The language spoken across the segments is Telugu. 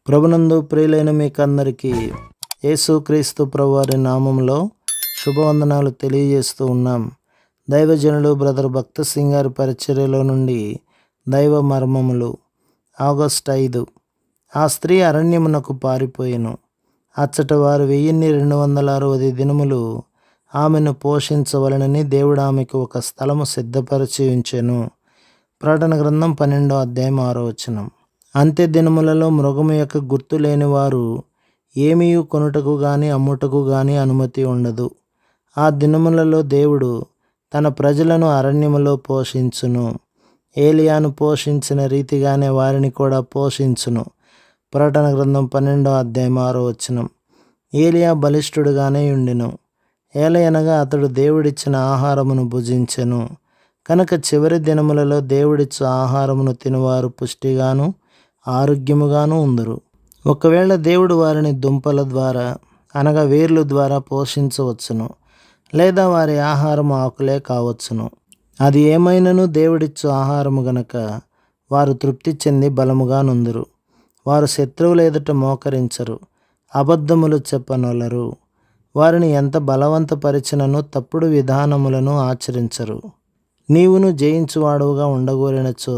ప్రభునందు ప్రియులైన మీకందరికీ యేసుక్రీస్తు ప్రభువారి నామంలో శుభవందనాలు తెలియజేస్తూ ఉన్నాం. దైవజనులు బ్రదర్ భక్త సింగ్ గారి పరిచర్యలో నుండి దైవ మర్మములు. ఆగస్టు 5. ఆ స్త్రీ అరణ్యమునకు పారిపోయెను. అచ్చట వారు 1260 దినములు ఆమెను పోషించవలనని దేవుడు ఆమెకు ఒక స్థలము సిద్ధపరిచి ఉంచెను. ప్రకటన గ్రంథం 12వ అధ్యాయం 6వ వచనం. అంత్య దినములలో మృగము యొక్క గుర్తు లేని వారు ఏమీయు కొనుటకు గాని అమ్ముటకు గాని అనుమతి ఉండదు. ఆ దినములలో దేవుడు తన ప్రజలను అరణ్యములో పోషించును. ఏలియాను పోషించిన రీతిగానే వారిని కూడా పోషించును. ప్రకటన గ్రంథం 12వ అధ్యాయం 6వ వచనం. ఏలియా బలిష్ఠుడుగానే ఉండెను. ఏలయనగా అతడు దేవుడిచ్చిన ఆహారమును భుజించెను. కనుక చివరి దినములలో దేవుడిచ్చు ఆహారమును తినువారు పుష్టిగాను ఆరోగ్యముగాను ఉందురు. ఒకవేళ దేవుడు వారిని దుంపల ద్వారా అనగా వేర్లు ద్వారా పోషించవచ్చును, లేదా వారి ఆహారం ఆకులే కావచ్చును. అది ఏమైనను దేవుడిచ్చు ఆహారము గనక వారు తృప్తి చెంది బలముగా నుందురు. వారు శత్రువుల ఎదుట మోకరించరు, అబద్ధములు చెప్పనొల్లరు. వారిని ఎంత బలవంతపరిచినను తప్పుడు విధానములను ఆచరించరు. నీవును జయించువాడవుగా ఉండగోరినచో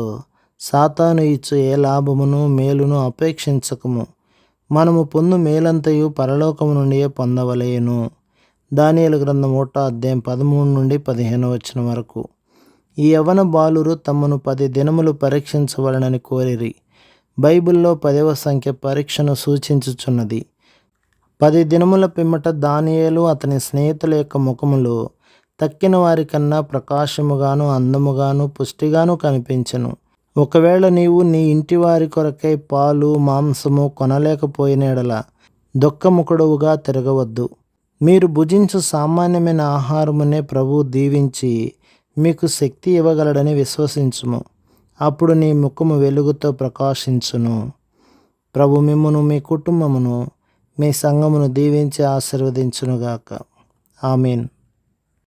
సాతాను ఇచ్చు ఏ లాభమును మేలును అపేక్షించకము. మనము పొందు మేలంతయు పరలోకము నుండియే పొందవలెను. దానియేలు గ్రంథం 1వ అధ్యాయం 13 నుండి 15వ వచనం వరకు. ఈ యవ్వన బాలురు తమను 10 దినములు పరీక్షించవలనని కోరిరి. బైబిల్లో 10వ సంఖ్య పరీక్షను సూచించుచున్నది. 10 దినముల పిమ్మట దానియేలు అతని స్నేహితుల యొక్క ముఖములు తక్కిన వారి కన్నా ప్రకాశముగాను అందముగాను పుష్టిగాను కనిపించెను. ఒకవేళ నీవు నీ ఇంటి వారి కొరకై పాలు మాంసము కొనలేకపోయిన యెడల దుఃఖముఖుడవుగా తిరగవద్దు. మీరు భుజించు సామాన్యమైన ఆహారమునే ప్రభువు దీవించి మీకు శక్తి ఇవ్వగలడని విశ్వసించుము. అప్పుడు నీ ముఖము వెలుగుతో ప్రకాశించును. ప్రభు మిమ్మును మీ కుటుంబమును మీ సంఘమును దీవించి ఆశీర్వదించునుగాక. ఆమేన్.